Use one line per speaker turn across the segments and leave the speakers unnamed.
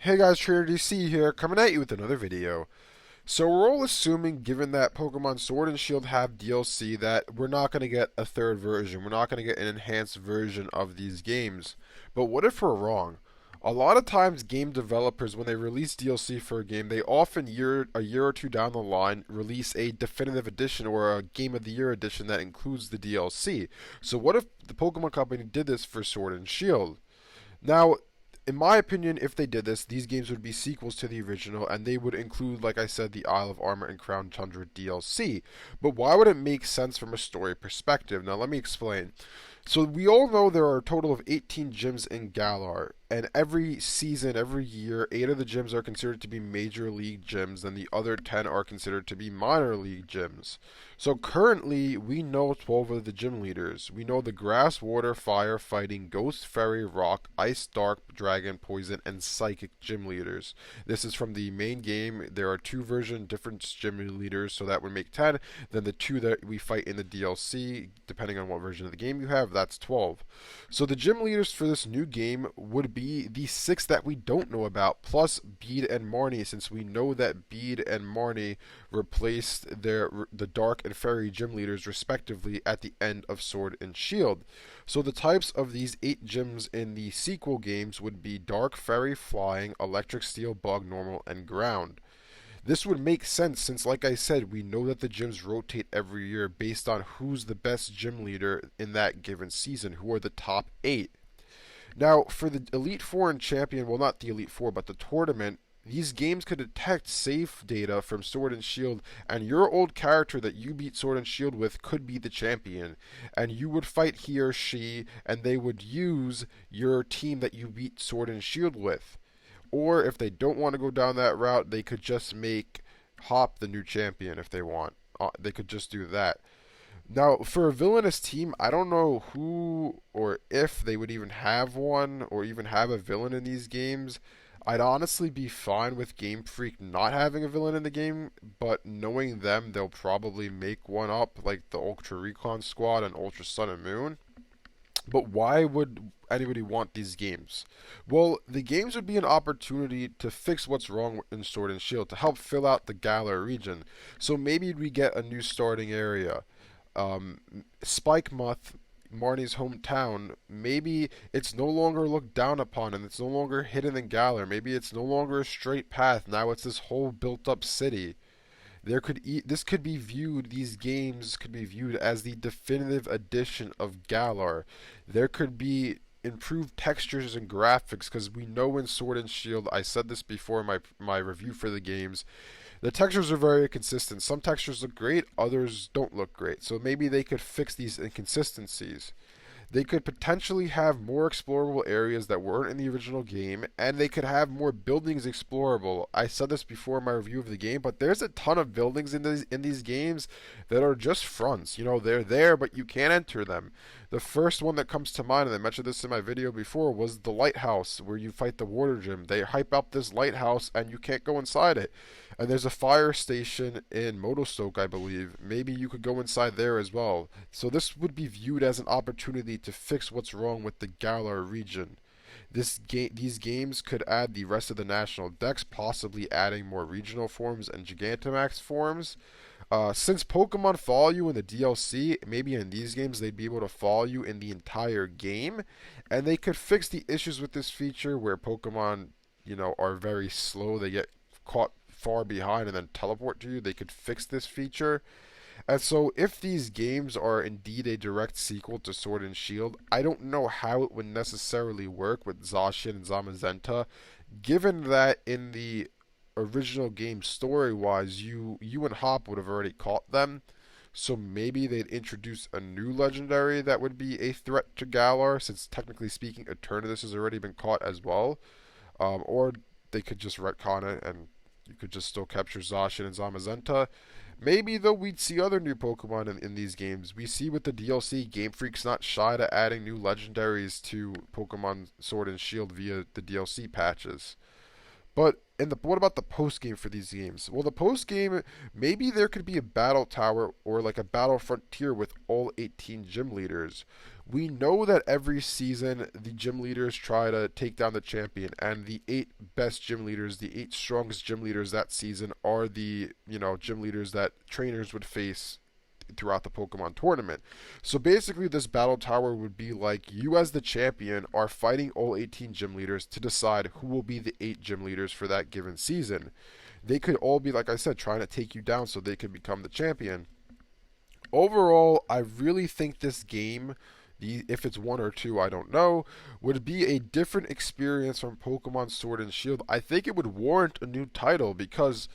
Hey guys, Trader DC here, coming at you with another video. So we're all assuming, given that Pokemon Sword and Shield have DLC, that we're not going to get a third version. We're not going to get an enhanced version of these games. But what if we're wrong? A lot of times, game developers, when they release DLC for a game, they often a year or two down the line release a definitive edition or a Game of the Year edition that includes the DLC. So what if the Pokemon Company did this for Sword and Shield? Now, in my opinion, if they did this, these games would be sequels to the original, and they would include, like I said, the Isle of Armor and Crown Tundra DLC. But why would it make sense from a story perspective? Now, let me explain. So we all know there are a total of 18 gyms in Galar, and every season, every year, 8 of the gyms are considered to be major league gyms, and the other 10 are considered to be minor league gyms. So currently, we know 12 of the gym leaders. We know the Grass, Water, Fire, Fighting, Ghost, Fairy, Rock, Ice, Dark, Dragon, Poison, and Psychic gym leaders. This is from the main game. There are 2 different gym leaders, so that would make 10. Then the 2 that we fight in the DLC, depending on what version of the game you have, that's 12. So the gym leaders for this new game would be the 6 that we don't know about, plus Bede and Marnie, since we know that Bede and Marnie replaced the Dark and Fairy gym leaders respectively at the end of Sword and Shield. So the types of these 8 gyms in the sequel games would be Dark, Fairy, Flying, Electric, Steel, Bug, Normal, and Ground. This would make sense since, like I said, we know that the gyms rotate every year based on who's the best gym leader in that given season, who are the top 8. Now, for the Elite Four and Champion, well, not the Elite Four, but the tournament, these games could detect save data from Sword and Shield, and your old character that you beat Sword and Shield with could be the champion. And you would fight he or she, and they would use your team that you beat Sword and Shield with. Or if they don't want to go down that route, they could just make Hop the new champion if they want. They could just do that. Now, for a villainous team, I don't know who or if they would even have one or even have a villain in these games. I'd honestly be fine with Game Freak not having a villain in the game, but knowing them, they'll probably make one up, like the Ultra Recon Squad and Ultra Sun and Moon. But why would anybody want these games? Well, the games would be an opportunity to fix what's wrong in Sword and Shield, to help fill out the Galar region. So maybe we get a new starting area. Spike Muth, Marnie's hometown, maybe it's no longer looked down upon and it's no longer hidden in Galar. Maybe it's no longer a straight path. Now it's this whole built up city. This could be viewed, these games could be viewed as the definitive edition of Galar. There could be improved textures and graphics because we know in Sword and Shield, I said this before in my review for the games, the textures are very inconsistent. Some textures look great, others don't look great. So maybe they could fix these inconsistencies. They could potentially have more explorable areas that weren't in the original game, and they could have more buildings explorable. I said this before in my review of the game, but there's a ton of buildings in these games that are just fronts. You know, they're there, but you can't enter them. The first one that comes to mind, and I mentioned this in my video before, was the lighthouse where you fight the water gym. They hype up this lighthouse, and you can't go inside it. And there's a fire station in Motostoke, I believe. Maybe you could go inside there as well. So this would be viewed as an opportunity to fix what's wrong with the Galar region. These games could add the rest of the national decks, possibly adding more regional forms and Gigantamax forms. Since Pokemon follow you in the DLC, maybe in these games they'd be able to follow you in the entire game, and they could fix the issues with this feature where Pokemon, are very slow. They get caught far behind and then teleport to you. They could fix this feature. And so, if these games are indeed a direct sequel to Sword and Shield, I don't know how it would necessarily work with Zacian and Zamazenta, given that in the original game story-wise, you and Hop would have already caught them. So maybe they'd introduce a new legendary that would be a threat to Galar, since technically speaking, Eternatus has already been caught as well. Or they could just retcon it and you could just still capture Zacian and Zamazenta. Maybe, though, we'd see other new Pokemon in these games. We see with the DLC, Game Freak's not shy to adding new legendaries to Pokemon Sword and Shield via the DLC patches. But And what about the post game for these games? Well, the post game, maybe there could be a battle tower or like a battle frontier with all 18 gym leaders. We know that every season the gym leaders try to take down the champion, and the 8 best gym leaders, the 8 strongest gym leaders that season are the gym leaders that trainers would face throughout the Pokemon tournament. So basically, this battle tower would be like you, as the champion, are fighting all 18 gym leaders to decide who will be the 8 gym leaders for that given season. They could all be, like I said, trying to take you down so they can become the champion. Overall, I really think this game, if it's one or two, I don't know, would be a different experience from Pokemon Sword and Shield. I think it would warrant a new title because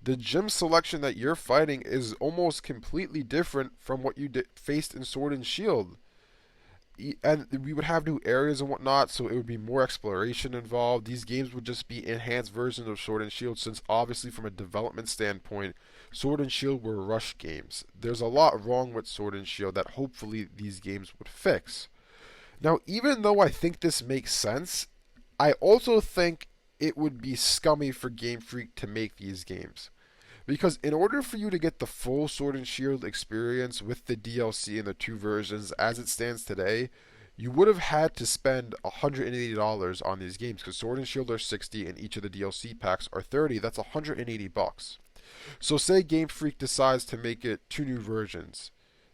the gym selection that you're fighting is almost completely different from what you faced in Sword and Shield. And we would have new areas and whatnot, so it would be more exploration involved. These games would just be enhanced versions of Sword and Shield, since obviously from a development standpoint, Sword and Shield were rush games. There's a lot wrong with Sword and Shield that hopefully these games would fix. Now, even though I think this makes sense, I also think it would be scummy for Game Freak to make these games. Because in order for you to get the full Sword and Shield experience with the DLC and the 2 versions as it stands today, you would have had to spend $180 on these games, because Sword and Shield are 60 and each of the DLC packs are 30. That's $180. So say Game Freak decides to make it 2 new versions.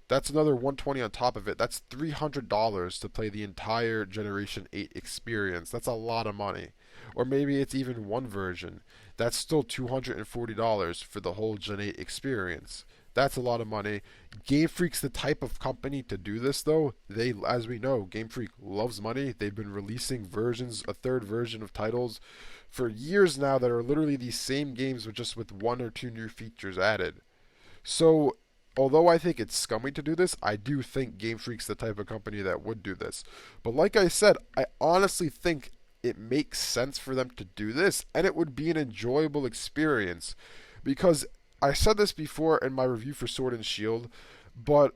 That's another 120 on top of it. That's $300 to play the entire Generation 8 experience. That's a lot of money. Or maybe it's even 1 version. That's still $240 for the whole Gen 8 experience. That's a lot of money. Game Freak's the type of company to do this, though. They, as we know, Game Freak loves money. They've been releasing versions, a 3rd version of titles for years now that are literally these same games, but just with 1 or 2 new features added. So, although I think it's scummy to do this, I do think Game Freak's the type of company that would do this. But like I said, I honestly think it makes sense for them to do this, and it would be an enjoyable experience. Because I said this before in my review for Sword and Shield, but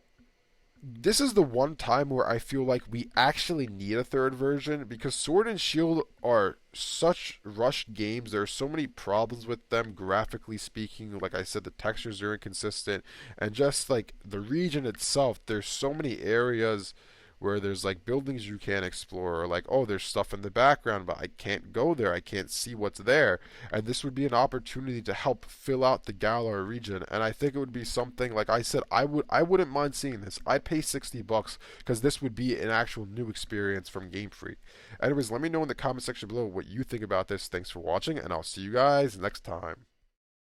this is the one time where I feel like we actually need a 3rd version, because Sword and Shield are such rushed games. There are so many problems with them, graphically speaking. Like I said, the textures are inconsistent, and just like the region itself, there's so many areas where there's like buildings you can't explore, or like, oh, there's stuff in the background, but I can't go there, I can't see what's there. And this would be an opportunity to help fill out the Galar region, and I think it would be something, like I said, I wouldn't mind seeing this. I'd pay $60 because this would be an actual new experience from Game Freak. Anyways, let me know in the comment section below what you think about this. Thanks for watching, and I'll see you guys next time.